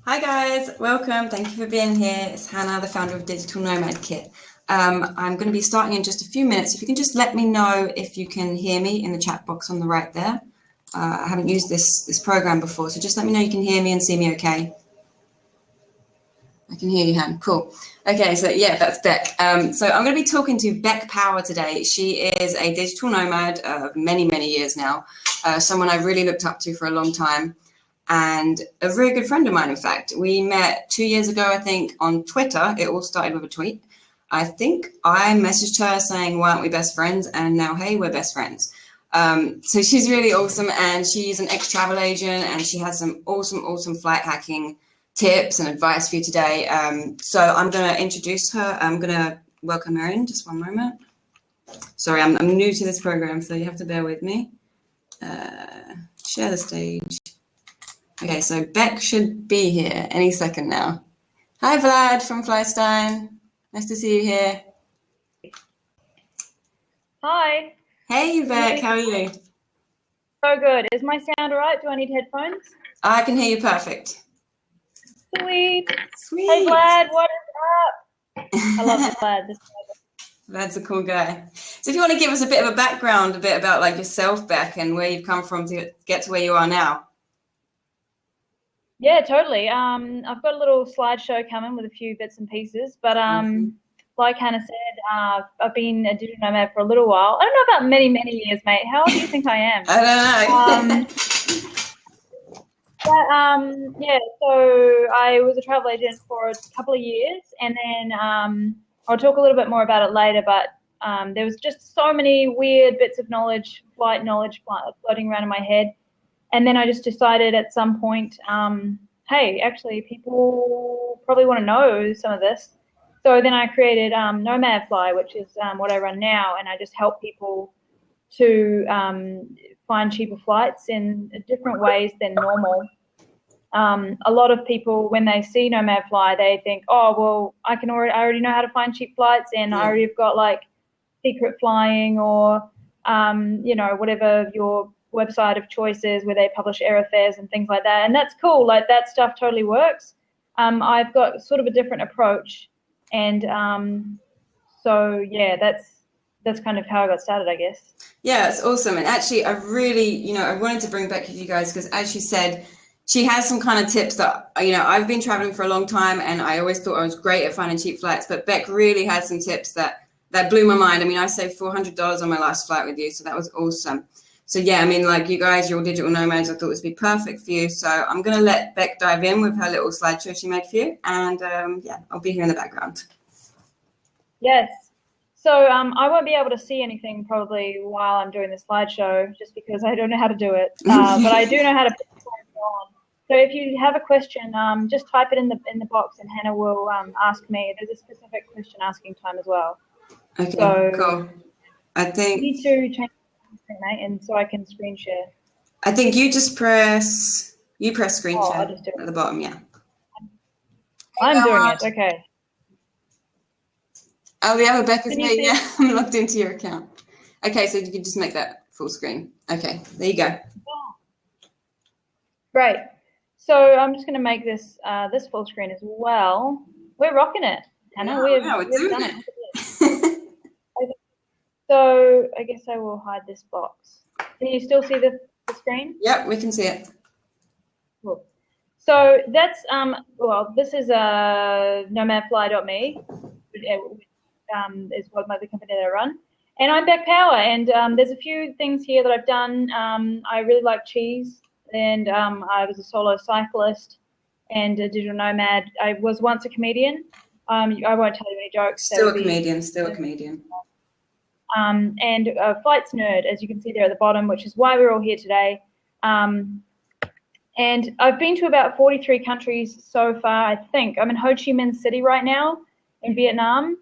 Hi guys, welcome. Thank you for being here. It's Hannah, the founder of Digital Nomad Kit. I'm going to be starting in just a few minutes. If you can just let me know if you can hear me in the chat box on the right there. I haven't used this program before, so just let me know you can hear me and see me okay. I can hear you, Han. Cool. Okay, so yeah, that's Beck. So I'm going to be talking to Beck Power today. She is a digital nomad of many, many years now, someone I've really looked up to for a long time, and a very good friend of mine, in fact. We met 2 years ago, I think, on Twitter. It all started with a tweet. I think I messaged her saying, why aren't we best friends? And now, hey, we're best friends. So she's really awesome, and she's an ex-travel agent, and she has some awesome flight hacking tips and advice for you today. So I'm going to introduce her. I'm going to welcome her in. Just one moment. Sorry, I'm new to this program, so you have to bear with me. Share the stage. Okay, so Beck should be here any second now. Hi, Vlad from Flystein. Nice to see you here. Hi. Hey, Beck. How are you? So good. Is my sound all right? Do I need headphones? I can hear you perfect. Sweet. Sweet. Hey, Vlad. What is up? I love Vlad. Vlad's a cool guy. So if you want to give us a bit of a background, a bit about like yourself, Beck, and where you've come from to get to where you are now. Yeah, totally. I've got a little slideshow coming with a few bits and pieces, but like Hannah said, I've been a digital nomad for a little while. I don't know about many years, mate. How old do you think I am? I don't know. Yeah, so I was a travel agent for a couple of years, and then I'll talk a little bit more about it later, but there was just so many weird bits of knowledge, flight knowledge floating around in my head. And then I just decided at some point, hey, actually people probably want to know some of this. So then I created Nomad Fly, which is what I run now, and I just help people to find cheaper flights in different ways than normal. A lot of people, when they see Nomad Fly, they think, oh, well, I already know how to find cheap flights, and I already have got like secret flying or, whatever your website of choices where they publish airfares and things like that. And that's cool. Like that stuff totally works. I've got sort of a different approach. And so, yeah, that's kind of how I got started, I guess. Yeah, it's awesome. And actually, I really, I wanted to bring Beck with you guys because, as she said, she has some kind of tips that, I've been traveling for a long time and I always thought I was great at finding cheap flights. But Beck really had some tips that blew my mind. I mean, I saved $400 on my last flight with you, so that was awesome. So yeah, I mean, like you guys, you're digital nomads. I thought this would be perfect for you. So I'm going to let Beck dive in with her little slideshow she made for you. And yeah, I'll be here in the background. Yes. So I won't be able to see anything probably while I'm doing the slideshow just because I don't know how to do it. But I do know how to put the slides on. So if you have a question, just type it in the box and Hannah will ask me. There's a specific question asking time as well. Okay, so cool. I think you need to change mate, and so I can screen share. I think you just press screen share at the bottom, yeah. I'm doing it, okay. Oh, yeah, Rebecca's me, yeah. I'm logged into your account. Okay, so you can just make that full screen. Okay, there you go. Great. So I'm just going to make this this full screen as well. We're rocking it, Hannah. We've done it. So I guess I will hide this box. Can you still see the screen? Yep, we can see it. Cool. So that's, this is nomadfly.me, is what the company that I run. And I'm Beck Power, and there's a few things here that I've done. I really like cheese, and I was a solo cyclist and a digital nomad. I was once a comedian. I won't tell you any jokes. Still a comedian. And a flights nerd, as you can see there at the bottom, which is why we're all here today. And I've been to about 43 countries so far, I think. I'm in Ho Chi Minh City right now in Vietnam.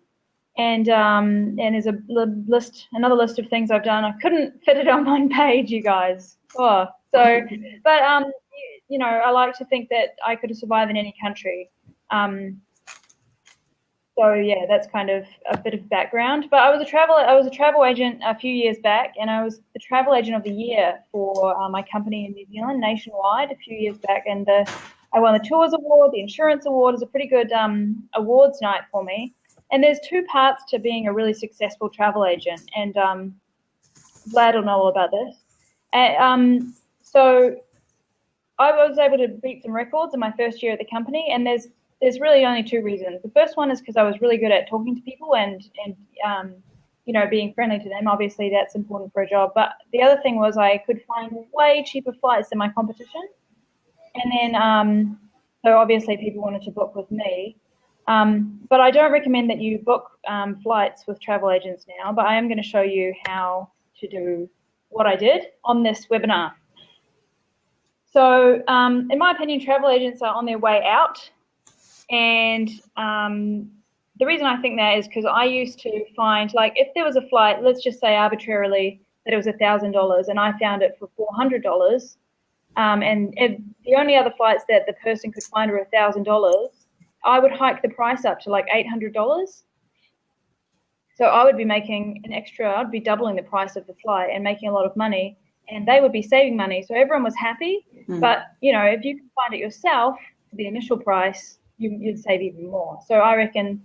And there's another list of things I've done. I couldn't fit it on one page, you guys. But I like to think that I could survive in any country. So yeah, that's kind of a bit of background. But I was a travel agent a few years back, and I was the travel agent of the year for my company in New Zealand nationwide a few years back. And I won the Tours Award. The Insurance Award is a pretty good awards night for me. And there's two parts to being a really successful travel agent, and Vlad will know all about this. So I was able to beat some records in my first year at the company, and there's really only two reasons. The first one is because I was really good at talking to people and being friendly to them. Obviously, that's important for a job. But the other thing was I could find way cheaper flights than my competition. And then, so obviously people wanted to book with me. But I don't recommend that you book flights with travel agents now, but I am going to show you how to do what I did on this webinar. So in my opinion, travel agents are on their way out. And the reason I think that is because I used to find, like, if there was a flight, let's just say arbitrarily that it was $1,000 and I found it for $400, and the only other flights that the person could find were $1,000, I would hike the price up to like $800. So I would be making I'd be doubling the price of the flight and making a lot of money, and they would be saving money. So everyone was happy. But, if you can find it yourself for the initial price, you'd save even more. So I reckon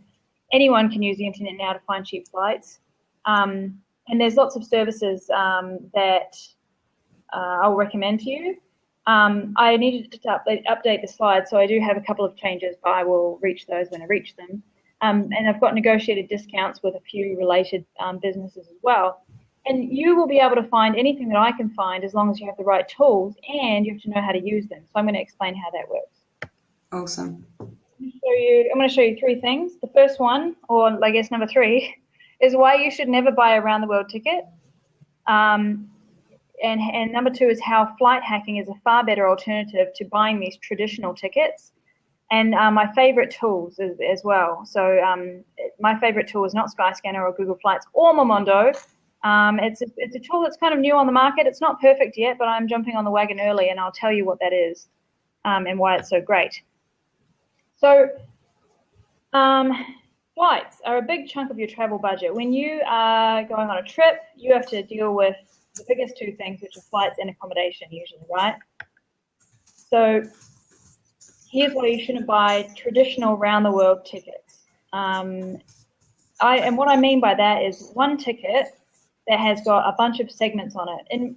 anyone can use the internet now to find cheap flights. And there's lots of services that I'll recommend to you. I needed to update the slides, so I do have a couple of changes, but I will reach those when I reach them. And I've got negotiated discounts with a few related businesses as well. And you will be able to find anything that I can find as long as you have the right tools and you have to know how to use them. So I'm going to explain how that works. Awesome. I'm going to show you three things. The first one, or I guess number 3, is why you should never buy a round-the-world ticket. And number 2 is how flight hacking is a far better alternative to buying these traditional tickets. And my favorite tools as well. So my favorite tool is not Skyscanner or Google Flights or Momondo. It's a tool that's kind of new on the market. It's not perfect yet, but I'm jumping on the wagon early, and I'll tell you what that is and why it's so great. So flights are a big chunk of your travel budget. When you are going on a trip, you have to deal with the biggest two things, which are flights and accommodation usually, right? So here's why you shouldn't buy traditional round-the-world tickets. And what I mean by that is one ticket that has got a bunch of segments on it. And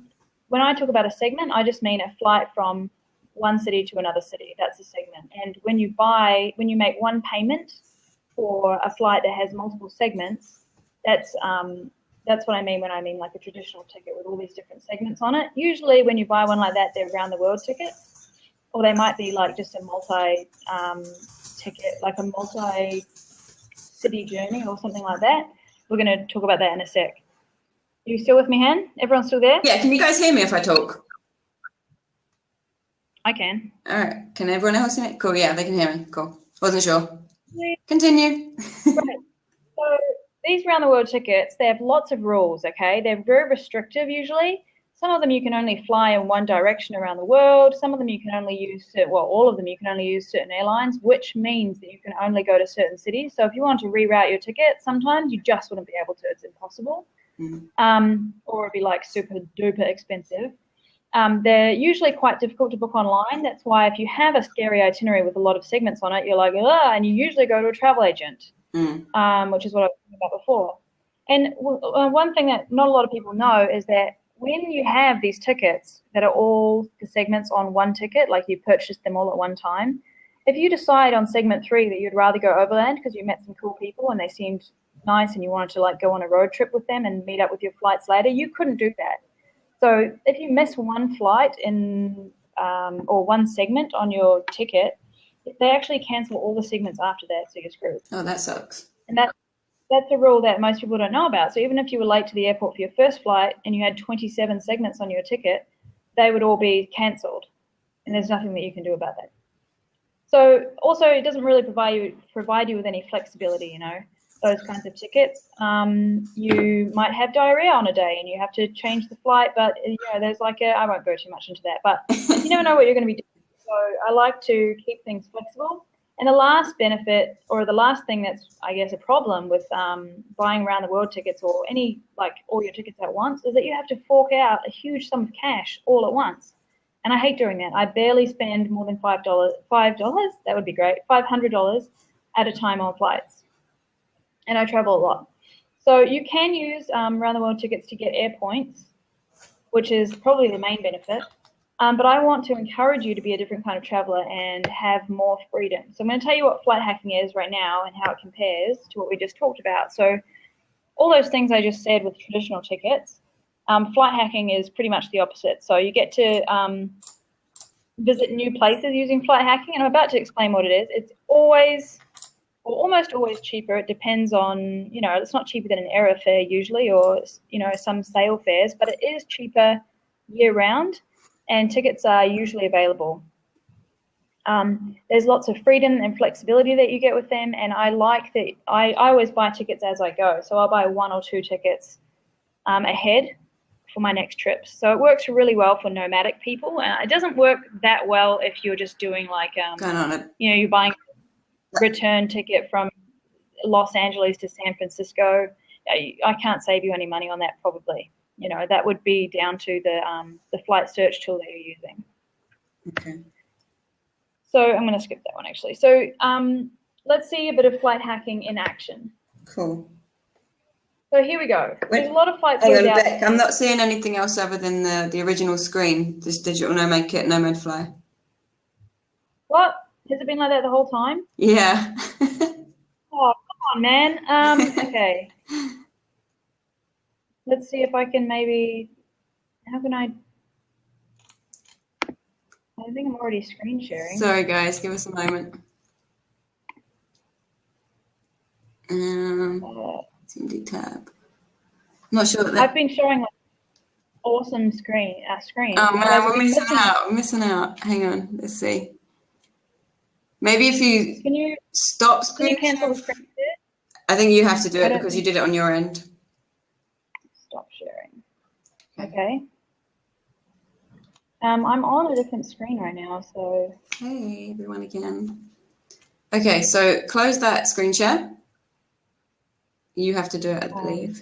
when I talk about a segment, I just mean a flight from one city to another city. That's a segment. And when you make one payment for a flight that has multiple segments, that's what I mean when I mean like a traditional ticket with all these different segments on it. Usually when you buy one like that, they're around the world tickets, or they might be like just a multi ticket, like a multi-city journey or something like that. We're going to talk about that in a sec. You still with me, Han? Everyone still there? Yeah, can you guys hear me if I talk? I can. All right. Can everyone else hear me? Cool, yeah, they can hear me. Cool. Wasn't sure. Continue. Right. So these round-the-world tickets, they have lots of rules, okay? They're very restrictive usually. Some of them you can only fly in one direction around the world. Some of them you can only use, all of them you can only use certain airlines, which means that you can only go to certain cities. So if you want to reroute your ticket, sometimes you just wouldn't be able to. It's impossible. Or it'd be like super duper expensive. They're usually quite difficult to book online. That's why if you have a scary itinerary with a lot of segments on it, you're like, and you usually go to a travel agent, which is what I was talking about before. And one thing that not a lot of people know is that when you have these tickets that are all the segments on one ticket, like you purchased them all at one time, if you decide on segment 3 that you'd rather go overland because you met some cool people and they seemed nice and you wanted to like go on a road trip with them and meet up with your flights later, you couldn't do that. So if you miss one flight or one segment on your ticket, they actually cancel all the segments after that, so you're screwed. Oh, that sucks. And that's a rule that most people don't know about. So even if you were late to the airport for your first flight and you had 27 segments on your ticket, they would all be cancelled, and there's nothing that you can do about that. So also it doesn't really provide you with any flexibility, those kinds of tickets. You might have diarrhea on a day and you have to change the flight, but there's I won't go too much into that, but you never know what you're going to be doing. So I like to keep things flexible. And the last benefit, or the last thing that's, I guess, a problem with buying around the world tickets or all your tickets at once, is that you have to fork out a huge sum of cash all at once. And I hate doing that. I barely spend more than $5. That would be great. $500 at a time on flights. And I travel a lot. So you can use round the world tickets to get air points, which is probably the main benefit. But I want to encourage you to be a different kind of traveler and have more freedom. So I'm going to tell you what flight hacking is right now and how it compares to what we just talked about. So all those things I just said with traditional tickets, flight hacking is pretty much the opposite. So you get to visit new places using flight hacking, and I'm about to explain what it is. It's always, or almost always cheaper. It depends on, it's not cheaper than an airfare usually, or, some sale fares, but it is cheaper year round, and tickets are usually available. There's lots of freedom and flexibility that you get with them, and I like that. I always buy tickets as I go, so I'll buy 1 or 2 tickets ahead for my next trip. So it works really well for nomadic people, and it doesn't work that well if you're just doing like you're buying a return ticket from Los Angeles to San Francisco. I can't save you any money on that probably. That would be down to the flight search tool that you're using. Okay. So I'm going to skip that one actually. So let's see a bit of flight hacking in action. Cool. So here we go. There's a lot of flights. Hang on, Beck, I'm not seeing anything else other than the original screen, this digital Nomad Kit, Nomad Fly. What? Has it been like that the whole time? Yeah. Oh, come on, man. Okay. Let's see if I can maybe, how can I think I'm already screen sharing. Sorry guys, give us a moment. TMD tab. I'm not sure. I've been showing like awesome screen. Oh man, we're missing out. We're missing out. Hang on, let's see. Maybe if you stop screen. Can you cancel the screen share? I think you have to do it because you did it on your end. Stop sharing. Okay. I'm on a different screen right now, so. Hey everyone again. Okay, so close that screen share. You have to do it, I believe.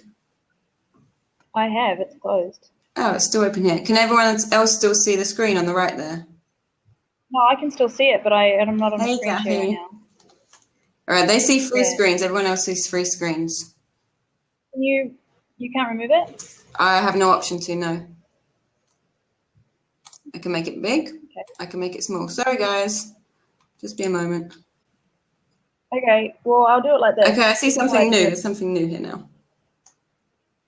I have. It's closed. Oh, it's still open here. Can everyone else still see the screen on the right there? No, I can still see it, but I'm not on the screen share right now. All right, they see free screens. Everyone else sees free screens. You can't remove it? I have no option to, no. I can make it big. Okay. I can make it small. Sorry, guys. Just be a moment. Okay, well, I'll do it like this. Okay, I see something new. There's something new here now.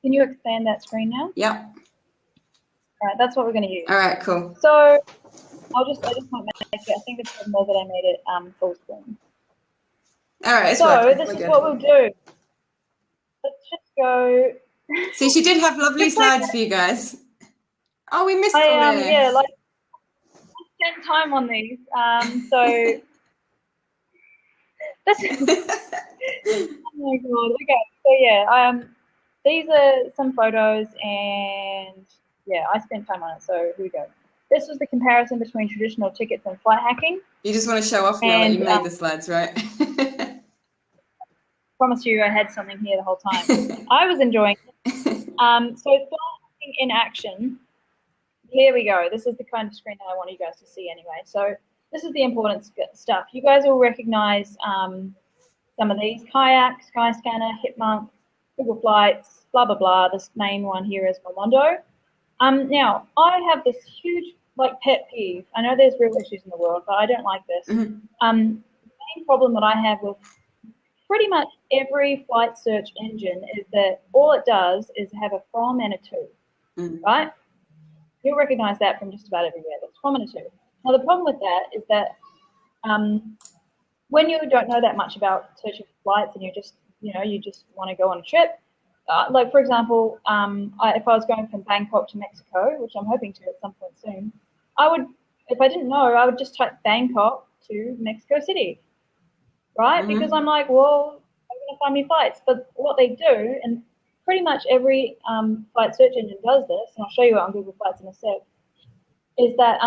Can you expand that screen now? Yep. All right, that's what we're going to use. All right, cool. So I just might make it. I think it's more that I made it full screen. All right, so this is what we'll do. Let's just go. See, she did have lovely slides for you guys. Oh, we missed all this. Yeah, like I spent time on these. So that's oh my god. Okay, so yeah, these are some photos, and yeah, I spent time on it. So here we go. This was the comparison between traditional tickets and flight hacking. You just want to show off now that you made the slides, right? Promise you I had something here the whole time. I was enjoying it. So flight hacking in action. Here we go. This is the kind of screen that I want you guys to see anyway. So this is the important stuff. You guys will recognize some of these: Kayak, Skyscanner, Hipmunk, Google Flights, blah, blah, blah. This main one here is Momondo. Now, I have this huge pet peeve. I know there's real issues in the world, but I don't like this. Mm-hmm. The main problem that I have with pretty much every flight search engine is that all it does is have a from and a to, right? You'll recognize that from just about everywhere. That's from and a to. Now, the problem with that is that when you don't know that much about searching for flights and you just want to go on a trip, like for example, if I was going from Bangkok to Mexico, which I'm hoping to at some point soon, I would, if I didn't know, I would just type Bangkok to Mexico City, right? Mm-hmm. Because I'm like, well, I'm going to find me flights. But what they do, and pretty much every flight search engine does this, and I'll show you it on Google Flights in a sec, is that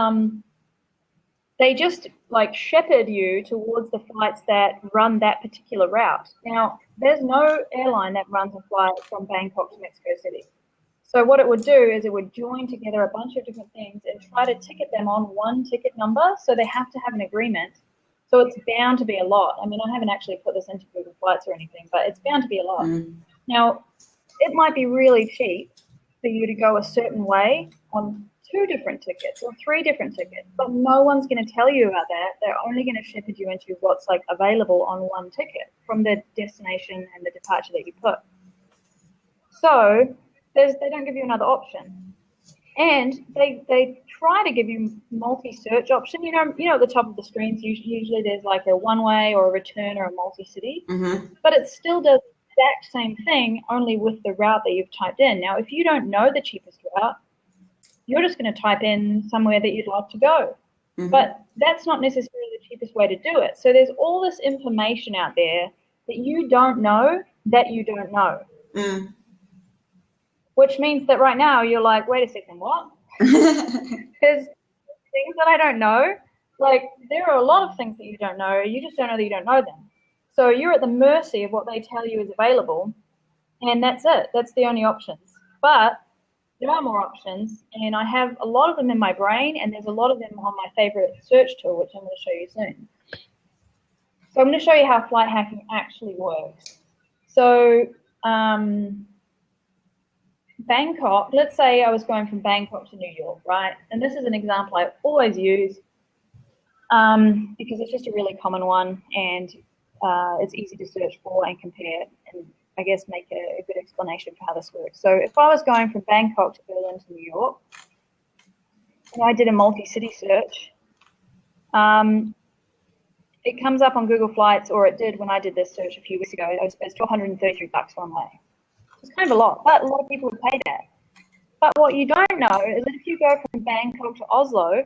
they just shepherd you towards the flights that run that particular route. Now, there's no airline that runs a flight from Bangkok to Mexico City. So what it would do is it would join together a bunch of different things and try to ticket them on one ticket number. So they have to have an agreement. So it's bound to be a lot. I mean, I haven't actually put this into Google Flights or anything, but it's bound to be a lot. Now, it might be really cheap for you to go a certain way on 2 different tickets or 3 different tickets, but no one's going to tell you about that. They're only going to shepherd you into what's like available on one ticket from the destination and the departure that you put. So they don't give you another option, and they try to give you multi-search option. You know at the top of the screens usually there's like a one-way or a return or a multi-city, but it still does the exact same thing, only with the route that you've typed in. Now, if you don't know the cheapest route, you're just going to type in somewhere that you'd like to go, but that's not necessarily the cheapest way to do it. So there's all this information out there that you don't know that you don't know. Which means that right now you're like, wait a second, what? Because things that I don't know, like there are a lot of things that you don't know. You just don't know that you don't know them. So you're at the mercy of what they tell you is available, and that's it. That's the only options. But there are more options, and I have a lot of them in my brain, and there's a lot of them on my favorite search tool, which I'm going to show you soon. So I'm going to show you how flight hacking actually works. So Bangkok, let's say I was going from Bangkok to New York, right? And this is an example I always use because it's just a really common one, and it's easy to search for and compare and I guess make a good explanation for how this works. So if I was going from Bangkok to Berlin to New York, and I did a multi-city search, it comes up on Google Flights, or it did when I did this search a few weeks ago. It's $133 one way. It's kind of a lot, but a lot of people would pay that. But what you don't know is that if you go from Bangkok to Oslo,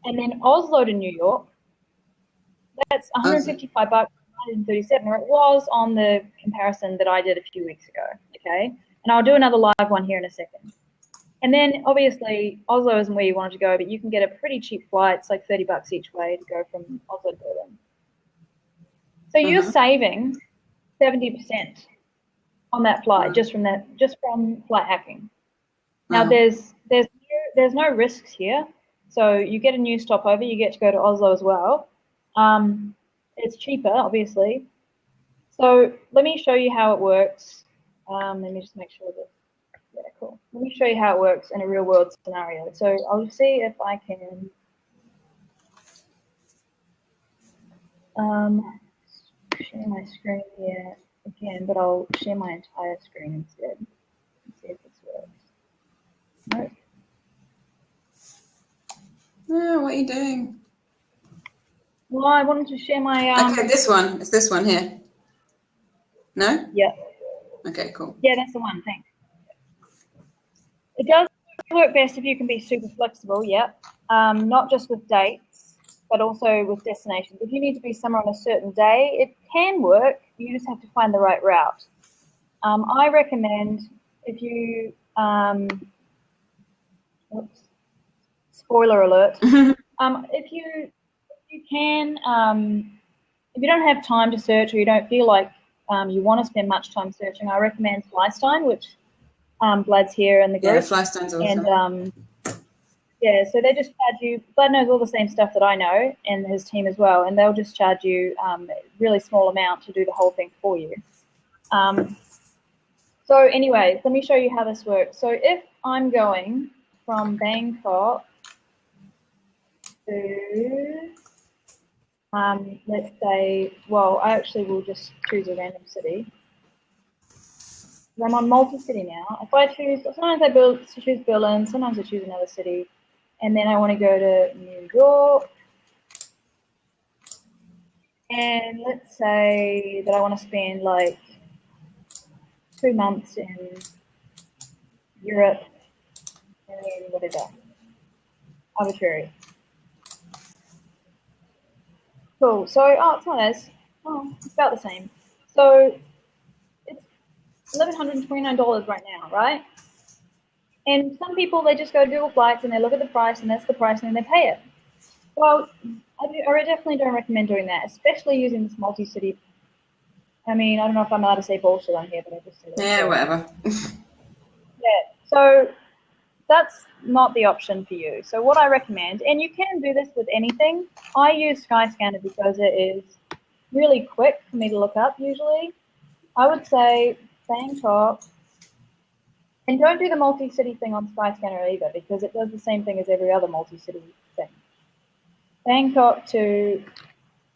and then Oslo to New York, that's $155, $137, or it was on the comparison that I did a few weeks ago, okay? And I'll do another live one here in a second. And then, obviously, Oslo isn't where you wanted to go, but you can get a pretty cheap flight. It's like $30 each way to go from Oslo to Berlin. So you're saving 70% on that flight just from flight hacking. Now, there's no risks here. So you get a new stopover. You get to go to Oslo as well. It's cheaper, obviously. So let me show you how it works. Let me just make sure that, yeah, cool. Let me show you how it works in a real world scenario. So I'll see if I can share my screen here again, but I'll share my entire screen instead and see if this works. Nope. Oh, what are you doing? Well, I wanted to share my... okay, this one. It's this one here. No? Yeah. Okay, cool. Yeah, that's the one. Thanks. It does work best if you can be super flexible, yeah. Not just with dates, but also with destinations. If you need to be somewhere on a certain day, it can work. You just have to find the right route. I recommend if you... oops, spoiler alert. If you don't have time to search, or you don't feel like you want to spend much time searching, I recommend Flystein, which Vlad's here in the group. Yeah, Flystein's awesome. And yeah, so they just charge you. Vlad knows all the same stuff that I know, and his team as well, and they'll just charge you a really small amount to do the whole thing for you. So anyway, let me show you how this works. So if I'm going from Bangkok to let's say, well, I actually will just choose a random city. I'm on multi-city now. If I choose, sometimes I choose Berlin, sometimes I choose another city, and then I want to go to New York. And let's say that I want to spend like 2 months in Europe, and then whatever, arbitrary. Cool. So, it's not as, it's about the same. So it's $1,129 right now, right? And some people, they just go to Google Flights and they look at the price, and that's the price, and then they pay it. Well, I definitely don't recommend doing that, especially using this multi-city. I mean, I don't know if I'm allowed to say bullshit on here, but I just said it. Yeah, whatever. Yeah. So that's not the option for you. So what I recommend, and you can do this with anything, I use Skyscanner because it is really quick for me to look up usually. I would say Bangkok, and don't do the multi-city thing on Skyscanner either because it does the same thing as every other multi-city thing. Bangkok to,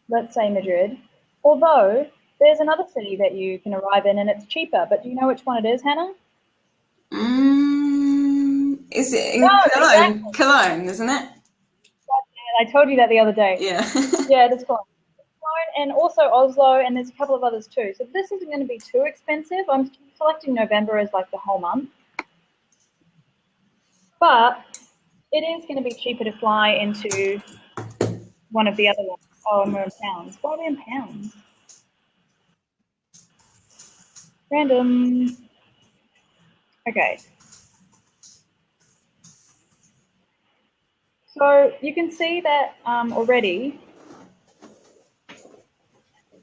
let's say, Madrid, although there's another city that you can arrive in and it's cheaper, but do you know which one it is, Hannah? Is it in No, Cologne? exactly. Cologne, isn't it? I told you that the other day. Yeah. Yeah, that's Cologne. And also Oslo, and there's a couple of others too. So this isn't going to be too expensive. I'm selecting November as like the whole month. But it is going to be cheaper to fly into one of the other ones. Oh, and we're in pounds. Why are we in pounds? Random. Okay. So you can see that already.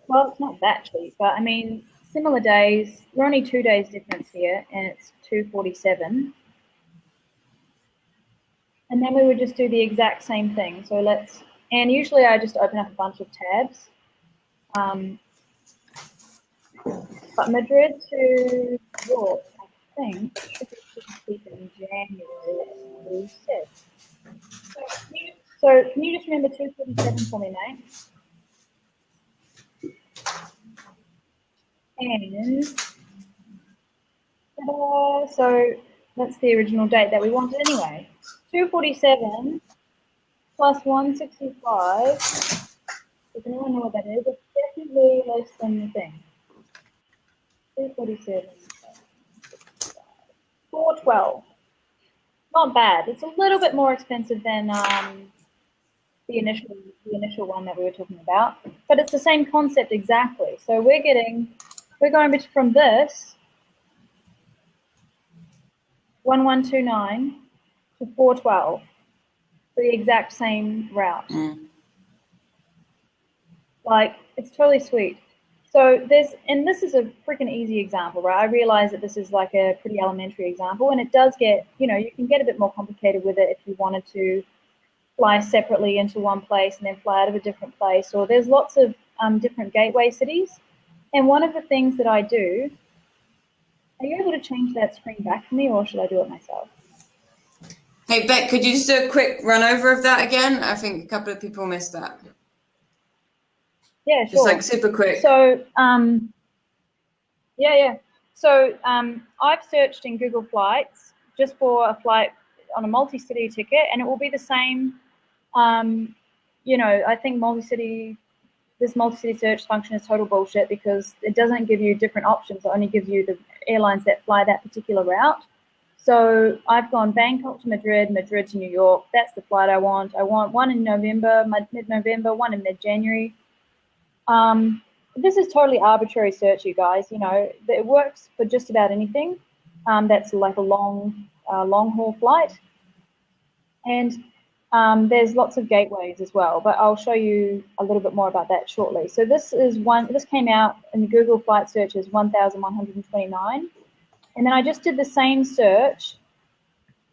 Well, it's not that cheap, but I mean, similar days. We're only 2 days difference here, and it's 247. And then we would just do the exact same thing. So let's, and usually I just open up a bunch of tabs. But Madrid to York, I think, should be cheaper in January, as we said. So can you just remember 247 for me, mate? And so that's the original date that we wanted anyway. 247 plus 165. Does anyone know what that is? It's definitely less than the thing. 247. 412. Not bad. It's a little bit more expensive than the initial one that we were talking about, but it's the same concept exactly. So we're going from this 1129 to 412, the exact same route. Like, it's totally sweet. So and this is a freaking easy example, right? I realize that this is like a pretty elementary example, and it does get, you can get a bit more complicated with it if you wanted to fly separately into one place and then fly out of a different place, or there's lots of different gateway cities. And one of the things that I do, are you able to change that screen back for me, or should I do it myself? Hey, Beck, could you just do a quick run over of that again? I think a couple of people missed that. Yeah, sure. Just like super quick. So, yeah. So I've searched in Google Flights just for a flight on a multi-city ticket, and it will be the same. I think this multi-city search function is total bullshit because it doesn't give you different options. It only gives you the airlines that fly that particular route. So I've gone Bangkok to Madrid, Madrid to New York. That's the flight I want. I want one in November, mid-November, one in mid-January. This is totally arbitrary search, you guys. It works for just about anything. That's like a long haul flight. And there's lots of gateways as well, but I'll show you a little bit more about that shortly. So this came out in the Google flight search as 1,129. And then I just did the same search.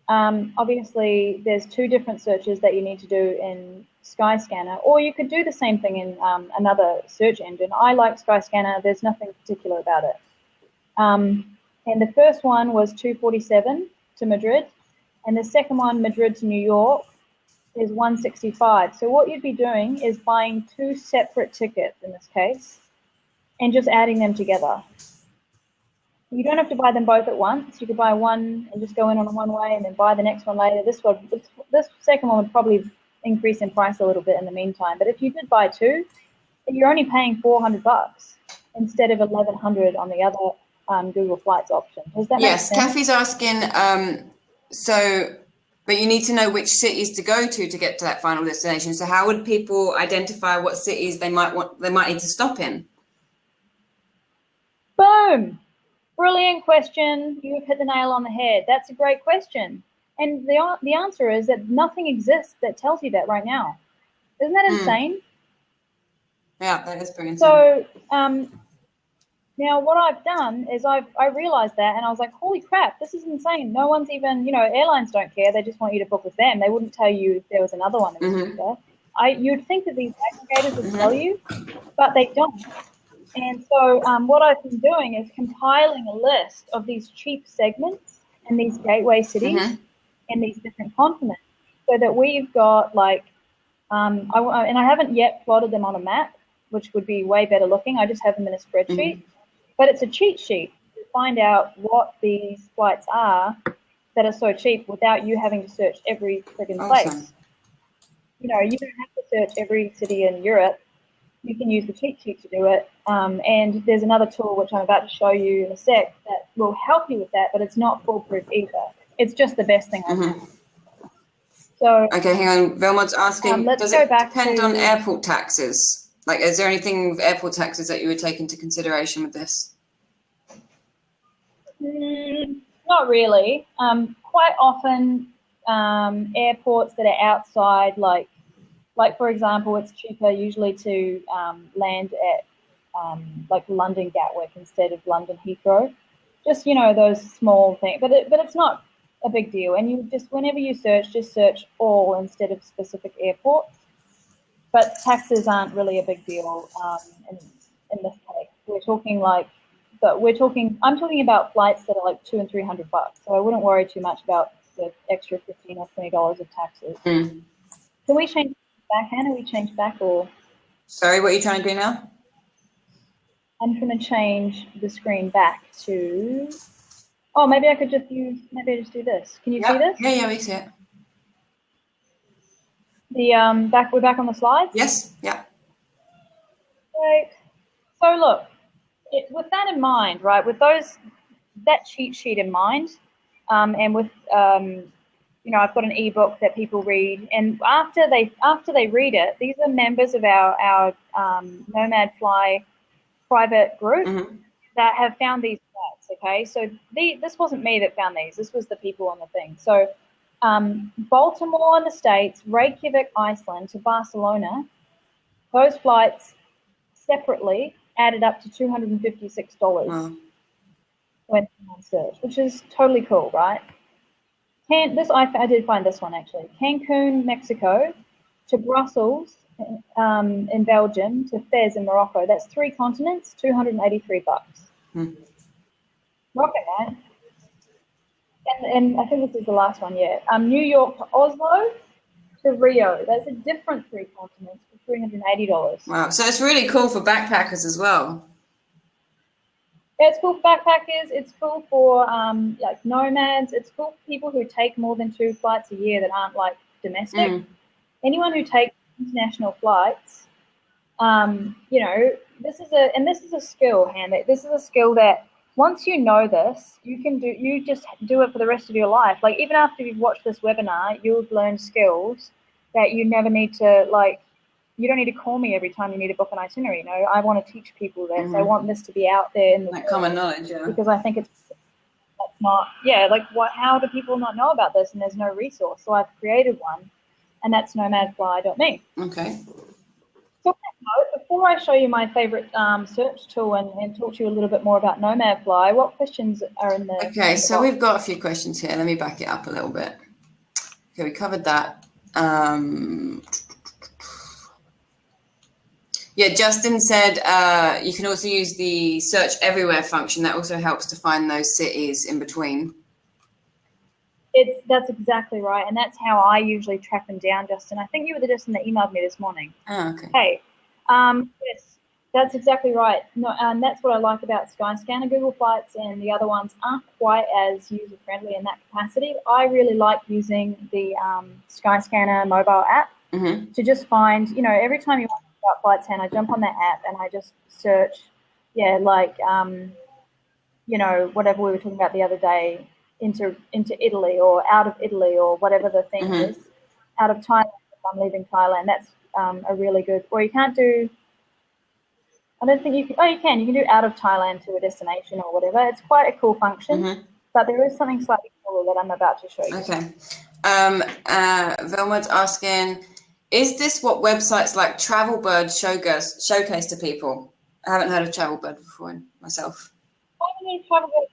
Obviously, there's two different searches that you need to do in Skyscanner, or you could do the same thing in another search engine. I like Skyscanner. There's nothing particular about it. And the first one was 247 to Madrid, and the second one, Madrid to New York, is 165. So what you'd be doing is buying two separate tickets in this case, and just adding them together. You don't have to buy them both at once. You could buy one and just go in on one way and then buy the next one later. This second one would probably increase in price a little bit in the meantime. But if you did buy two, you're only paying $400 instead of $1,100 on the other Google Flights option. Does that make sense? Yes, Kathy's asking, but you need to know which cities to go to get to that final destination. So how would people identify what cities they might need to stop in? Boom. Brilliant question. You've hit the nail on the head. That's a great question. And the answer is that nothing exists that tells you that right now. Isn't that insane? Yeah, that is pretty insane. So Now, what I've done is I realized that, and I was like, holy crap, this is insane. No one's even, airlines don't care. They just want you to book with them. They wouldn't tell you if there was another one that was cheaper. You'd think that these aggregators would tell you, but they don't. And so what I've been doing is compiling a list of these cheap segments in these gateway cities in these different continents, so that we've got like, and I haven't yet plotted them on a map, which would be way better looking. I just have them in a spreadsheet. But it's a cheat sheet to find out what these flights are that are so cheap without you having to search every friggin' place. You don't have to search every city in Europe. You can use the cheat sheet to do it. And there's another tool which I'm about to show you in a sec that will help you with that, but it's not foolproof either. It's just the best thing I can. So, okay, hang on. Velma's asking, does it depend on airport taxes? Like, is there anything with airport taxes that you would take into consideration with this? Not really. Quite often, airports that are outside, like for example, it's cheaper usually to land at like London Gatwick instead of London Heathrow. Just those small things, but it's not a big deal. And you just, whenever you search, just search all instead of specific airports. But taxes aren't really a big deal in this case. I'm talking about flights that are like $200 and $300. So I wouldn't worry too much about the extra $15 or $20 of taxes. Can we change back, Hannah? We change back or? Sorry, what are you trying to do now? I'm trying to change the screen back to. Oh, maybe I just do this. Can you see this? Yeah, we see it. We're back on the slides? Yes, yeah. Great. So look, with that in mind, right, with that cheat sheet in mind, and with, I've got an ebook that people read, and after they read it, these are members of our Nomad Fly private group that have found these flights, okay? So this wasn't me that found these. This was the people on the thing. So Baltimore in the States, Reykjavik, Iceland to Barcelona, those flights separately added up to $256 when on search, which is totally cool, right? I did find this one actually. Cancun, Mexico to Brussels in Belgium to Fez in Morocco. That's 3 continents, $283. Rocket, right? And I think this is the last one, yeah. New York to Oslo to Rio. That's a different 3 continents for $380. Wow, so it's really cool for backpackers as well. Yeah, it's cool for backpackers. It's cool for like nomads. It's cool for people who take more than 2 flights a year that aren't like domestic. Anyone who takes international flights, this is a skill, Hannah. This is a skill that once you know this, you just do it for the rest of your life. Like even after you've watched this webinar, you'll learn skills that you never need to, like, you don't need to call me every time you need to book an itinerary. I want to teach people this. I want this to be out there in the like common knowledge, yeah. Because I think that's not, how do people not know about this? And there's no resource. So I've created one, and that's nomadfly.me. Okay. So before I show you my favorite search tool and talk to you a little bit more about Nomadfly, what questions are in the... Okay, so we've got a few questions here. Let me back it up a little bit. Okay, we covered that. Yeah, Justin said you can also use the search everywhere function. That also helps to find those cities in between. That's exactly right, and that's how I usually track them down, Justin. I think you were the Justin that emailed me this morning. Oh, okay. Hey, yes, that's exactly right. No, and that's what I like about Skyscanner. Google Flights and the other ones aren't quite as user-friendly in that capacity. I really like using the Skyscanner mobile app to just find, every time you want to about flights, and I jump on that app and I just search, whatever we were talking about the other day, into Italy or out of Italy or whatever the thing is, out of Thailand if I'm leaving Thailand. That's a really good, or you can't do, I don't think you can, you can do out of Thailand to a destination or whatever. It's quite a cool function, but there is something slightly cooler that I'm about to show you. Okay. Velma's asking, is this what websites like Travelbird showcase to people? I haven't heard of travel bird before myself. I haven't heard of travel bird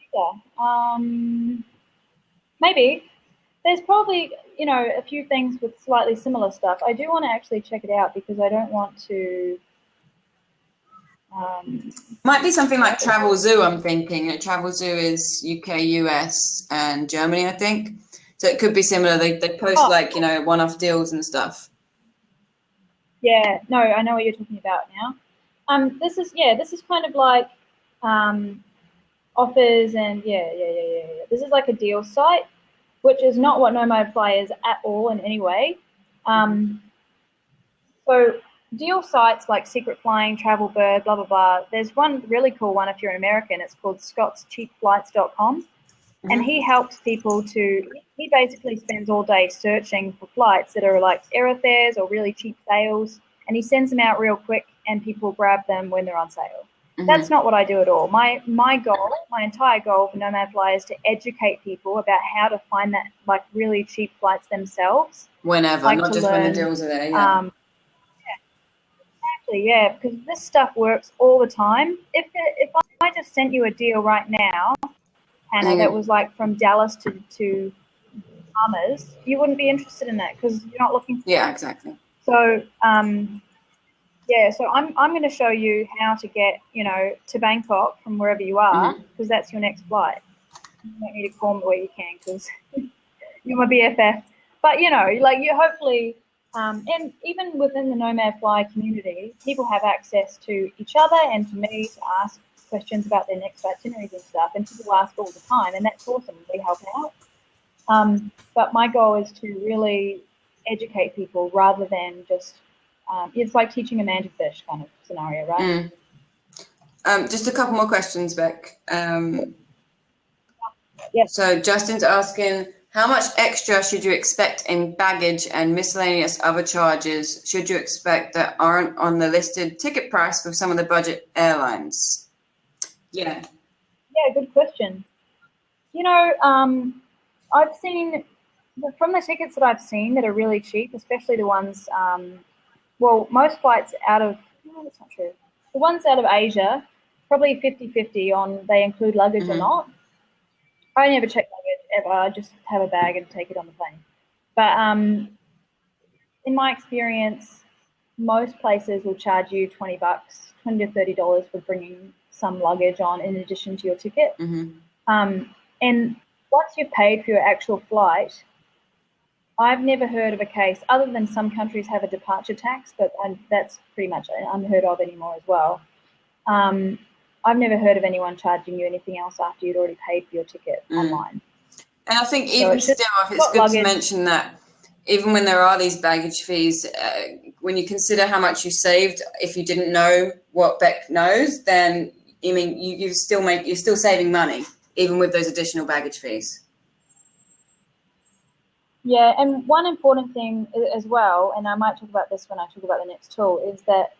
either. Maybe. There's probably, a few things with slightly similar stuff. I do want to actually check it out because I don't want to. Might be something like Travel Zoo, I'm thinking. Travel Zoo is UK, US, and Germany, I think. So it could be similar. They post one-off deals and stuff. Yeah, no, I know what you're talking about now. This is kind of like offers and yeah. This is like a deal site, which is not what Nomad Fly is at all in any way. So deal sites like Secret Flying, Travel Bird, blah, blah, blah. There's one really cool one if you're an American. It's called scottscheapflights.com. Mm-hmm. And he helps people he basically spends all day searching for flights that are like airfares or really cheap sales. And he sends them out real quick and people grab them when they're on sale. Mm-hmm. That's not what I do at all. My goal, my entire goal for Nomad Fly is to educate people about how to find that like really cheap flights themselves. Whenever, like not just when the deals are there. Yeah. Yeah, because this stuff works all the time. If I just sent you a deal right now, Hannah, that was like from Dallas to Bahamas, you wouldn't be interested in that because you're not looking for Yeah, exactly. So, so I'm going to show you how to get, to Bangkok from wherever you are because that's your next flight. You don't need to call me where you can because you're my BFF. But, you hopefully... and even within the Nomad Fly community, people have access to each other and to me to ask questions about their next itineraries and stuff. And people ask all the time, and that's awesome. We help out. But my goal is to really educate people rather than just it's like teaching a man to fish kind of scenario, right? Just a couple more questions, Beck. Yes. So Justin's asking, how much extra should you expect in baggage and miscellaneous other charges should you expect that aren't on the listed ticket price with some of the budget airlines? Yeah. Yeah, good question. I've seen, from the tickets that I've seen that are really cheap, especially the ones, most flights out of, no, that's not true. The ones out of Asia, probably 50-50 on they include luggage or not. I never check luggage ever. I just have a bag and take it on the plane. But in my experience, most places will charge you $20, $20 to $30 for bringing some luggage on in addition to your ticket. And once you've paid for your actual flight, I've never heard of a case, other than some countries have a departure tax, but that's pretty much unheard of anymore as well. I've never heard of anyone charging you anything else after you'd already paid for your ticket online. And I think even still, it's good to mention that even when there are these baggage fees, when you consider how much you saved, if you didn't know what Beck knows, then you're still saving money, even with those additional baggage fees. Yeah, and one important thing as well, and I might talk about this when I talk about the next tool, is that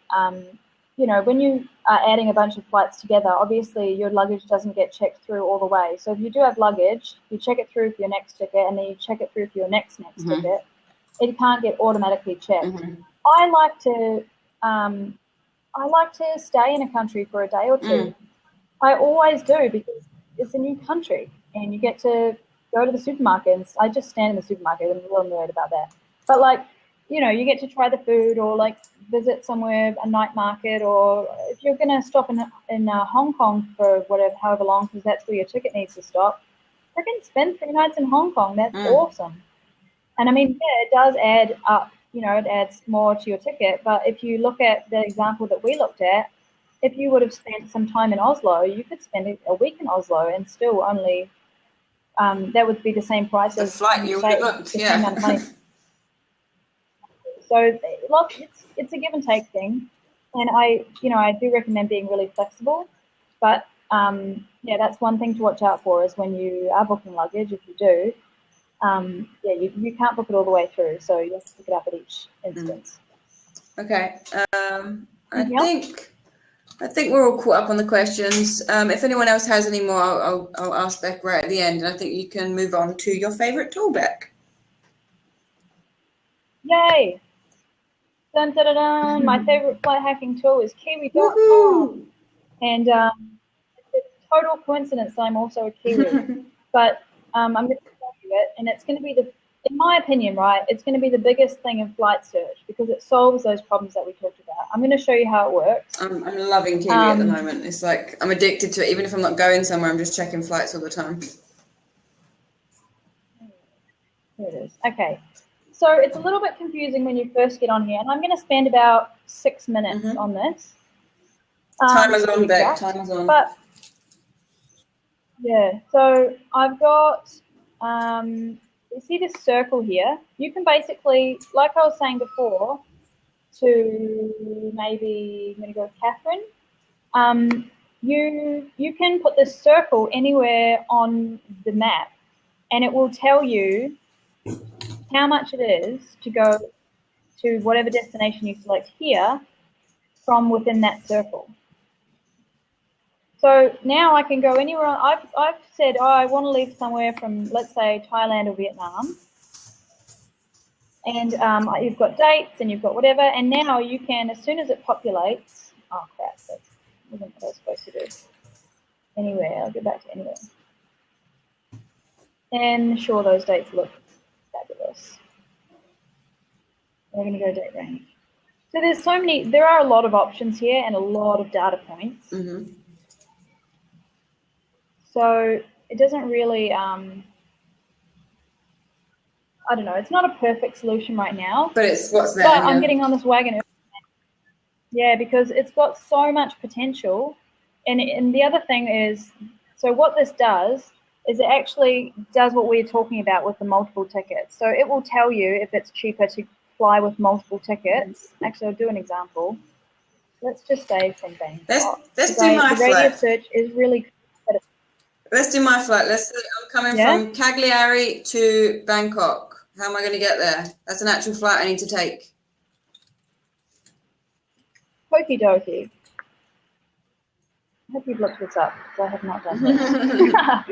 when you are adding a bunch of flights together, obviously your luggage doesn't get checked through all the way. So if you do have luggage, you check it through for your next ticket, and then you check it through for your next ticket. It can't get automatically checked. I like to stay in a country for a day or two. I always do because it's a new country, and you get to go to the supermarket. And I just stand in the supermarket. I'm a little nerd about that. But you get to try the food or visit somewhere, a night market, or if you're going to stop in Hong Kong for however long, because that's where your ticket needs to stop, freaking spend 3 nights in Hong Kong. That's awesome. And it does add up, it adds more to your ticket. But if you look at the example that we looked at, if you would have spent some time in Oslo, you could spend a week in Oslo and still only, that would be the same price as the flight you would have booked, same amount of money. So it's a give and take thing, and I do recommend being really flexible. But that's one thing to watch out for is when you are booking luggage. If you do, you can't book it all the way through, so you have to pick it up at each instance. Okay, I think we're all caught up on the questions. If anyone else has any more, I'll ask Beck right at the end, and I think you can move on to your favourite tool, Beck. Yay! Dun, dun, dun, dun. My favorite flight hacking tool is Kiwi.com. And it's total coincidence that I'm also a Kiwi. But I'm going to tell you it, and it's going to be in my opinion, right, it's going to be the biggest thing in flight search because it solves those problems that we talked about. I'm going to show you how it works. I'm loving Kiwi at the moment. It's like I'm addicted to it. Even if I'm not going somewhere, I'm just checking flights all the time. Here it is. Okay. So it's a little bit confusing when you first get on here, and I'm going to spend about 6 minutes on this. Timer's on, Beck. Timer's on. But yeah, so I've got, you see this circle here? You can basically, like I was saying before, to maybe, I'm going to go with Catherine. You can put this circle anywhere on the map, and it will tell you how much it is to go to whatever destination you select here from within that circle. So now I can go anywhere. I've said, oh, I want to leave somewhere from, let's say, Thailand or Vietnam. And you've got dates and you've got whatever. And now you can, as soon as it populates, oh, crap, that wasn't what I was supposed to do. Anywhere, I'll go back to anywhere. And sure, those dates look fabulous. We're going to go date range. So there are a lot of options here and a lot of data points. So it doesn't really, I don't know, it's not a perfect solution right now. But it's what's there. But I'm getting on this wagon. Yeah, because it's got so much potential. And the other thing is, so what this does is it actually does what we're talking about with the multiple tickets. So it will tell you if it's cheaper to fly with multiple tickets. Actually, I'll do an example. Let's just say from Bangkok. Let's do my flight. The radius search is really good. Let's do my flight. I'm coming from Cagliari to Bangkok. How am I going to get there? That's an actual flight I need to take. Okie dokie. I hope you've looked this up because I have not done that.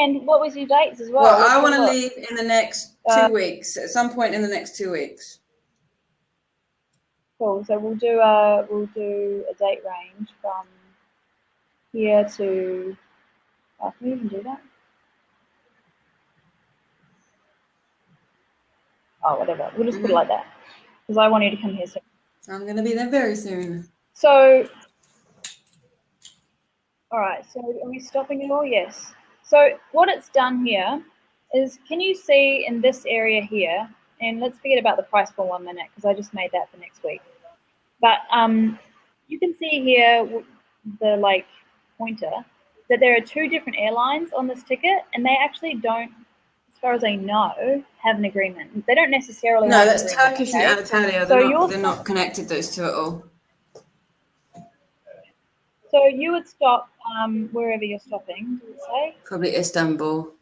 And what was your dates as well? Well, I want to leave in the next 2 weeks. At some point in the next 2 weeks. Cool. So we'll do a date range from here to. Oh, can we even do that? Oh, whatever. We'll just put it like that because I want you to come here soon. I'm going to be there very soon. So, all right. So are we stopping at all? Yes. So what it's done here is, can you see in this area here, and let's forget about the price for 1 minute because I just made that for next week. But you can see here the pointer that there are 2 different airlines on this ticket, and they actually don't, as far as I know, have an agreement. They don't necessarily. No, have that's an agreement, Turkish okay? and Alitalia. They're not connected, those two at all. So you would stop wherever you're stopping, does it say? Probably Istanbul.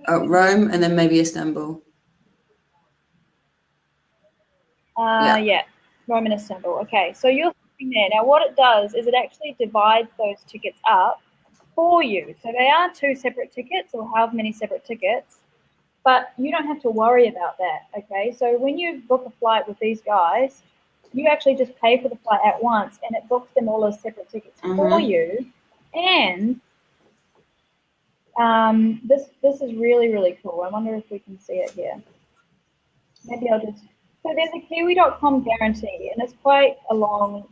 Rome and then maybe Istanbul. Yeah, Rome and Istanbul. Okay, so you're stopping there. Now what it does is it actually divides those tickets up for you. So they are 2 separate tickets or however many separate tickets, but you don't have to worry about that, okay? So when you book a flight with these guys, you actually just pay for the flight at once and it books them all as separate tickets for you. And this is really, really cool. I wonder if we can see it here. Maybe I'll just, so there's a Kiwi.com guarantee, and it's quite a long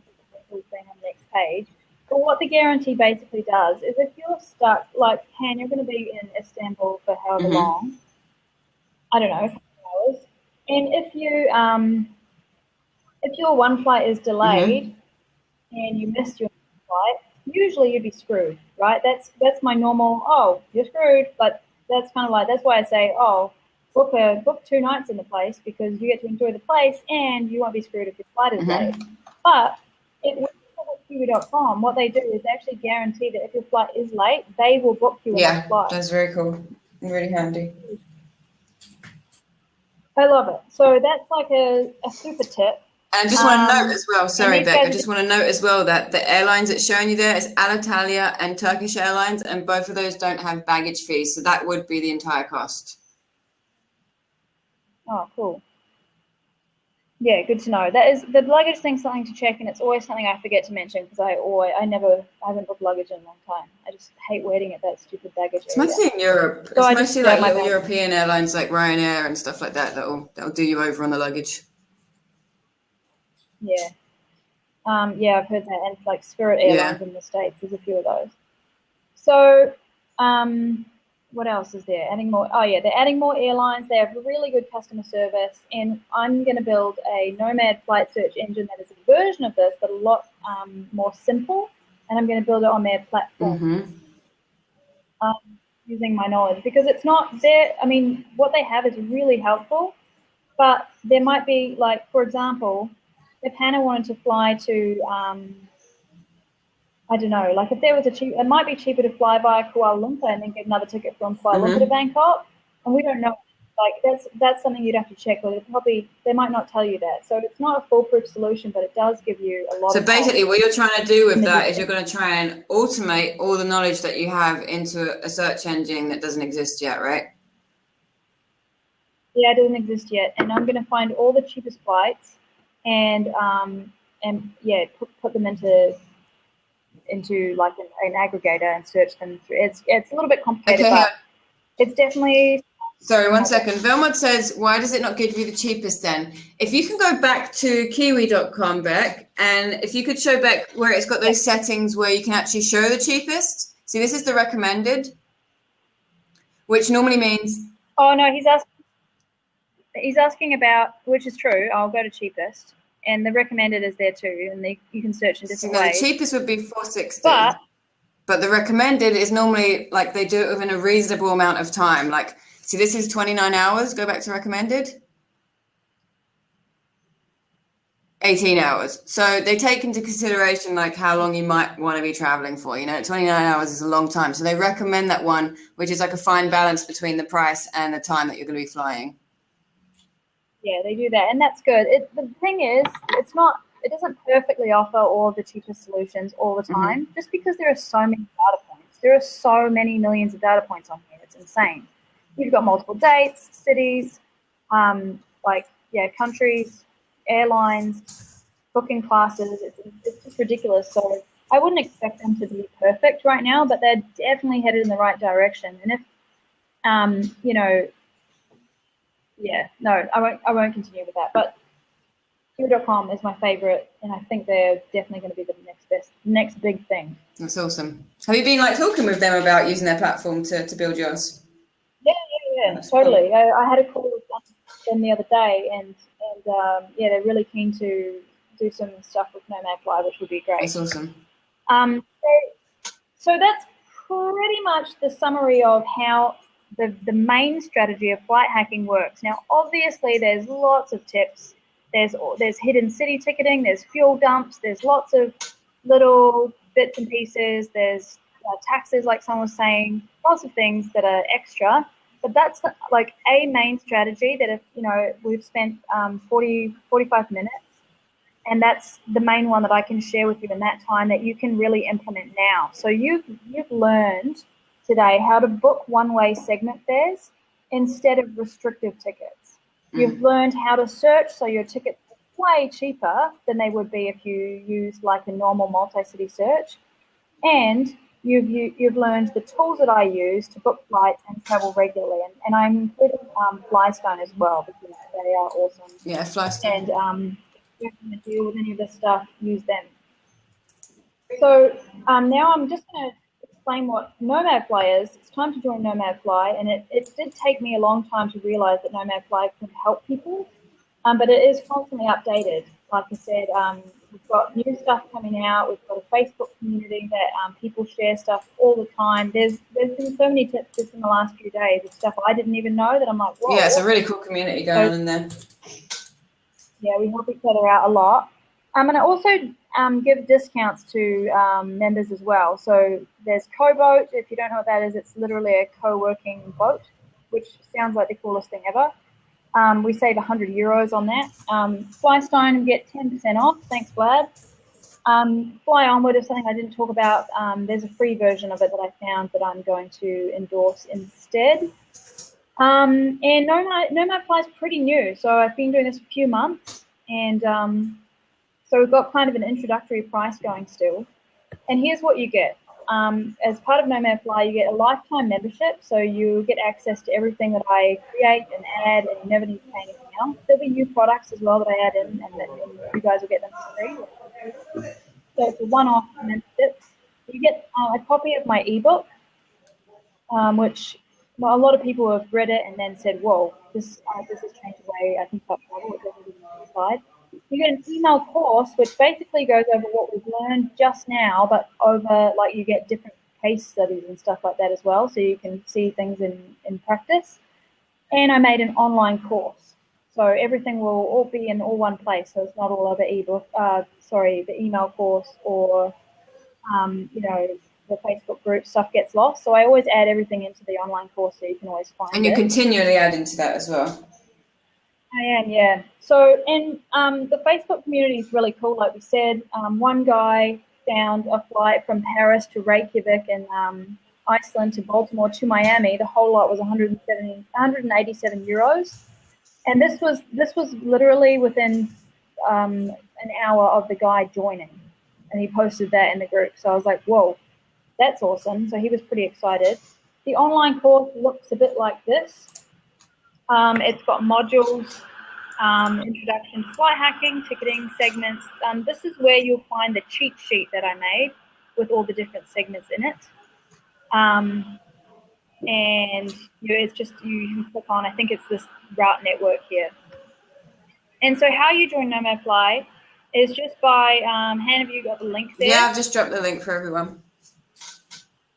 thing on the next page. But what the guarantee basically does is if you're stuck, like, you're going to be in Istanbul for however long, I don't know, a couple of hours, and if your one flight is delayed and you missed your flight, usually you'd be screwed, right? That's my normal, oh, you're screwed, but that's kind of like, that's why I say, oh, book 2 nights in the place because you get to enjoy the place and you won't be screwed if your flight is late. But with Kiwi.com, what they do is they actually guarantee that if your flight is late, they will book you another flight. That's very cool. Really handy. I love it. So that's like a super tip. And I just want to note as well, sorry, Beck, I just want to note as well that the airlines it's showing you there is Alitalia and Turkish Airlines, and both of those don't have baggage fees, so that would be the entire cost. Oh, cool. Yeah, good to know. That is the luggage thing's something to check, and it's always something I forget to mention because I haven't booked luggage in a long time. I just hate waiting at that stupid baggage It's area. mostly in Europe. So It's I just mostly grab like my little bag. European airlines like Ryanair and stuff like that that'll do you over on the luggage. Yeah. Yeah, I've heard that, and like Spirit Yeah. Airlines in the States, there's a few of those. So, what else is there? Adding more. Oh yeah, they're adding more airlines. They have really good customer service, and I'm going to build a Nomad flight search engine that is a version of this, but a lot more simple. And I'm going to build it on their platform using my knowledge because it's not there. I mean, what they have is really helpful, but there might be like, for example, if Hannah wanted to fly to I don't know, like if there was it might be cheaper to fly via Kuala Lumpur and then get another ticket from Kuala Lumpur to Bangkok, and we don't know. Like that's something you'd have to check, but they might not tell you that. So it's not a foolproof solution, but it does give you a lot So of help. basically what you're trying to do with in the that is beginning. you're going to try and automate all the knowledge that you have into a search engine that doesn't exist yet, right? Yeah, it doesn't exist yet, and I'm going to find all the cheapest flights and yeah, put them into like an aggregator and search them through. It's a little bit complicated, Okay, but it's definitely. sorry, 1 second. Velmont says, why does it not give you the cheapest then? If you can go back to kiwi.com, Beck, and if you could show Beck where it's got those settings where you can actually show the cheapest. See, this is the recommended, which normally means... Oh no, he's asking about, which is true. I'll go to cheapest, and the recommended is there too, and you can search in different ways. The cheapest would be 460. But the recommended is normally like they do it within a reasonable amount of time. Like, see, this is 29 hours. Go back to recommended. 18 hours. So they take into consideration like how long you might want to be traveling for. 29 hours is a long time. So they recommend that one, which is like a fine balance between the price and the time that you're going to be flying. Yeah, they do that, and that's good. The thing is, it doesn't perfectly offer all of the cheapest solutions all the time, just because there are so many data points. There are so many millions of data points on here. It's insane. You've got multiple dates, cities, countries, airlines, booking classes. It's just ridiculous. So I wouldn't expect them to be perfect right now, but they're definitely headed in the right direction. And if, yeah, no, I won't continue with that. But Q.com is my favorite, and I think they're definitely going to be the next big thing. That's awesome. Have you been like talking with them about using their platform to build yours? Yeah, totally. I had a call with them the other day, and yeah, they're really keen to do some stuff with Nomad Fly, which would be great. That's awesome. So that's pretty much the summary of how the main strategy of flight hacking works. Now, obviously, there's lots of tips. There's hidden city ticketing. There's fuel dumps. There's lots of little bits and pieces. There's taxes, like someone was saying. Lots of things that are extra. But that's like a main strategy that if we've spent 45 minutes, and that's the main one that I can share with you in that time that you can really implement now. So you've learned today how to book one-way segment fares instead of restrictive tickets. You've learned how to search so your tickets are way cheaper than they would be if you used like a normal multi-city search. And you've learned the tools that I use to book flights and travel regularly. And I'm including Flystone as well because they are awesome. Yeah, Flystone. And if you're going to deal with any of this stuff, use them. So now I'm just going to explain what Nomad Fly is. It's time to join Nomad Fly, and it did take me a long time to realize that Nomad Fly could help people, but it is constantly updated. Like I said, we've got new stuff coming out. We've got a Facebook community that people share stuff all the time. There's been so many tips just in the last few days of stuff I didn't even know that I'm like, whoa. Yeah, it's a really cool community going on in there. Yeah, we help each other out a lot. And I also give discounts to members as well. So there's Co-Boat. If you don't know what that is, it's literally a co-working boat, which sounds like the coolest thing ever. We save €100 on that. Flystone and get 10% off. Thanks, Vlad. Fly Onward is something I didn't talk about. There's a free version of it that I found that I'm going to endorse instead. And Nomad Fly is pretty new, so I've been doing this for a few months, And so we've got kind of an introductory price going still. And here's what you get. As part of Nomad Fly, you get a lifetime membership, so you get access to everything that I create and add, and you never need to pay anything else. There'll be new products as well that I add in, and you guys will get them for free. So it's a one-off membership. You get a copy of my ebook, which a lot of people have read it and then said, "Whoa, this has changed the way I think about travel." It doesn't even slide. You get an email course, which basically goes over what we've learned just now, but over, like, you get different case studies and stuff like that as well, so you can see things in practice. And I made an online course. So everything will all be in all one place, so it's not all over the email course or, the Facebook group stuff gets lost. So I always add everything into the online course so you can always find it. And you're continually adding to that as well. I am, yeah. So, and the Facebook community is really cool, like we said. One guy found a flight from Paris to Reykjavik in Iceland to Baltimore to Miami. The whole lot was 187 euros. And this was literally within an hour of the guy joining. And he posted that in the group. So I was like, whoa, that's awesome. So he was pretty excited. The online course looks a bit like this. It's got modules, introduction to flight hacking, ticketing, segments. This is where you'll find the cheat sheet that I made with all the different segments in it. And it's just, you can click on, I think it's this route network here. And so how you join Nomad Fly is just by, Hannah, have you got the link there? Yeah, I've just dropped the link for everyone.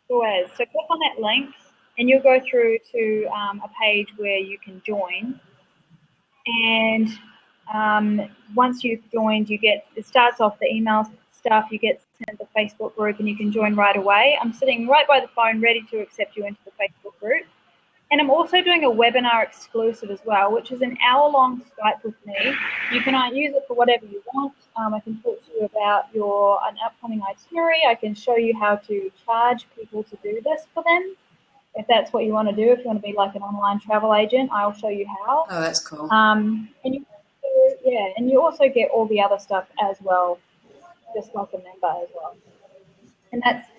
Always. So click on that link, and you'll go through to a page where you can join. And once you've joined, it starts off the email stuff, you get sent the Facebook group, and you can join right away. I'm sitting right by the phone ready to accept you into the Facebook group. And I'm also doing a webinar exclusive as well, which is an hour-long Skype with me. You can use it for whatever you want. I can talk to you about an upcoming itinerary. I can show you how to charge people to do this for them, if that's what you want to do. If you want to be like an online travel agent, I'll show you how. Oh, that's cool. And you also get all the other stuff as well, just like a member as well. And that's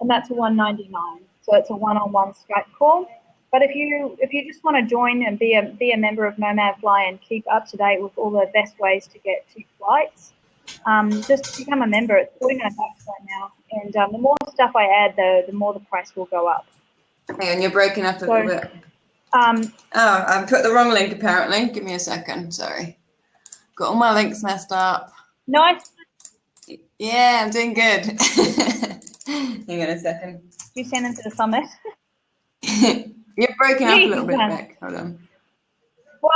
a $199. So it's a one-on-one Skype call. But if you just want to join and be a member of Nomad Fly and keep up to date with all the best ways to get cheap flights, just become a member. It's $49 right now, and the more stuff I add, the more the price will go up. Hang on, you're breaking up a little bit. I put the wrong link apparently. Give me a second. Sorry, got all my links messed up. Nice. Yeah, I'm doing good. Hang on a second. You send them to the summit. You're breaking up a little bit, Beck. Hold on. Well,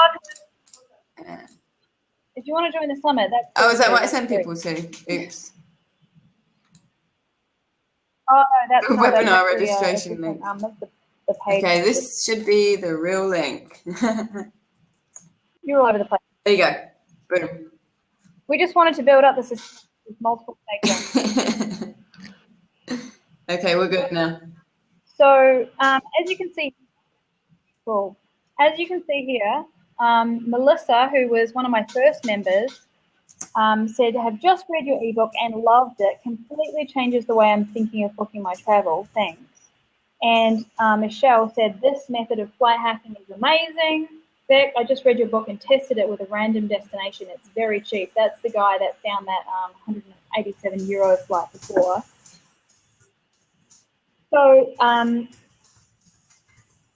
if you want to join the summit, that's... is that what I sent people to? Oops. Oh, no, that's the not webinar registration link. That's the page. Okay, this should be the real link. You're all over the place. There you go. Boom. We just wanted to build up the system with multiple stakeholders. Okay, we're good now. So, as you can see, here, Melissa, who was one of my first members, said, "Have just read your ebook and loved it. Completely changes the way I'm thinking of booking my travel. Thanks." And Michelle said, "This method of flight hacking is amazing. Beck, I just read your book and tested it with a random destination. It's very cheap." That's the guy that found that 187 euro flight before. So,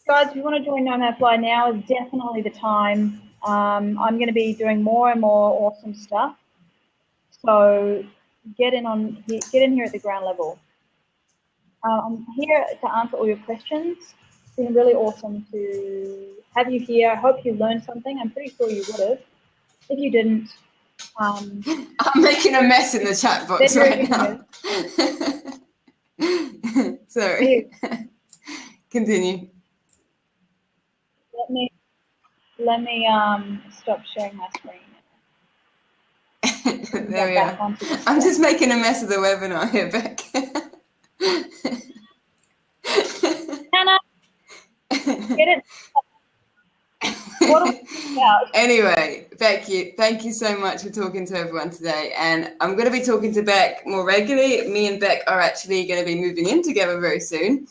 guys, if you want to join Nomad Fly, now is definitely the time. I'm going to be doing more and more awesome stuff. So get in here at the ground level. I'm here to answer all your questions. It's been really awesome to have you here. I hope you learned something. I'm pretty sure you would have. If you didn't, I'm making a mess in the chat box right now. Sorry. Continue. Let me stop sharing my screen. There we are. I'm just making a mess of the webinar here, Beck. Hannah, get it. what are we about? Anyway, Beck, thank you so much for talking to everyone today. And I'm going to be talking to Beck more regularly. Me and Beck are actually going to be moving in together very soon.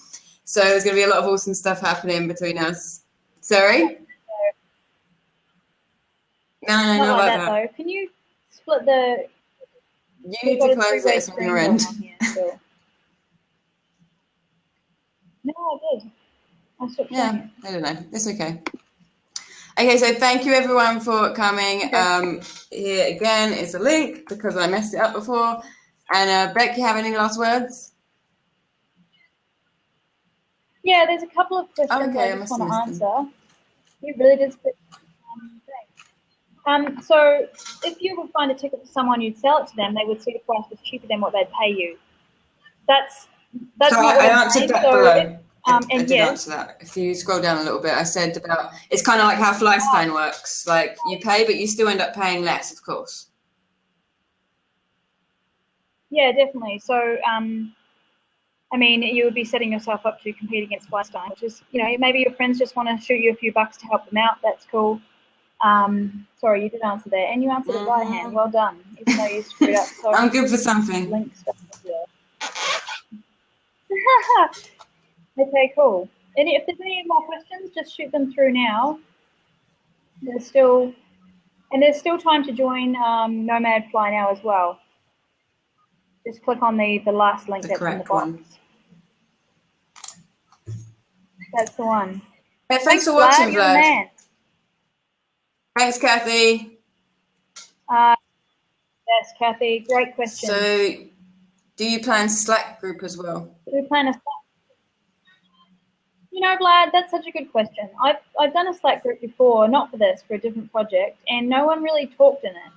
So there's going to be a lot of awesome stuff happening between us. Sorry? No, Not not like like that, that. though. Can you split the... You need to close it on your end. No, I did. I stopped Yeah, doing it. I don't know. It's okay. Okay, so thank you everyone for coming. Okay. Here again is a link because I messed it up before. And Beck, you have any last words? Yeah, there's a couple of questions Okay, I I just must want to have missed them. answer. You really did split so if you would find a ticket for someone, you'd sell it to them, they would see the price was cheaper than what they'd pay you. That's So not what I I'm answered saying. that So below. I and did yes, answer that. If you scroll down a little bit, I said about it's kind of like how Flyspine works. Like you pay, but you still end up paying less, of course. yeah, definitely. So I mean, you would be setting yourself up to compete against Flystein, which is, you know, maybe your friends just want to shoot you a few bucks to help them out. That's cool. Sorry, you did answer there, and you answered it right hand. Well done, even though you screwed up. So I'm good for something. link stuff. Okay, cool. If there's any more questions, just shoot them through now. There's still time to join Nomad Fly now as well. Just click on the last link that's in the box. One. That's the one. Hey, thanks for watching, Vlad. You're the man. Thanks, Kathy. Yes, Kathy. Great question. So, do you plan Slack group as well? Do we plan a Slack? You know, Vlad, that's such a good question. I've done a Slack group before, not for this, for a different project, and no one really talked in it.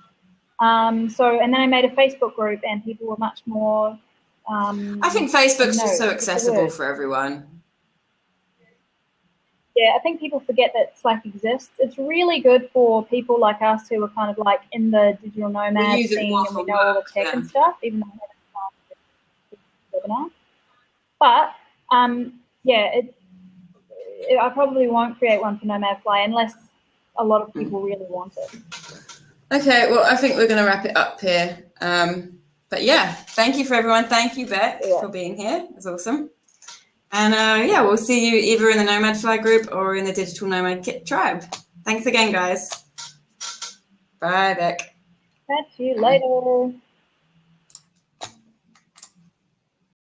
And then I made a Facebook group, and people were much more. I think Facebook's just so accessible for everyone. Yeah, I think people forget that Slack exists. It's really good for people like us who are kind of like in the digital nomad scene and we know all the tech and stuff, even though we haven't started the webinar. But I probably won't create one for Nomad Fly unless a lot of people really want it. Okay, well, I think we're going to wrap it up here. But yeah, thank you for everyone. Thank you, Beck, for being here. It's awesome. And we'll see you either in the Nomad Fly group or in the Digital Nomad Kit tribe. Thanks again, guys. Bye, Beck. Catch you later.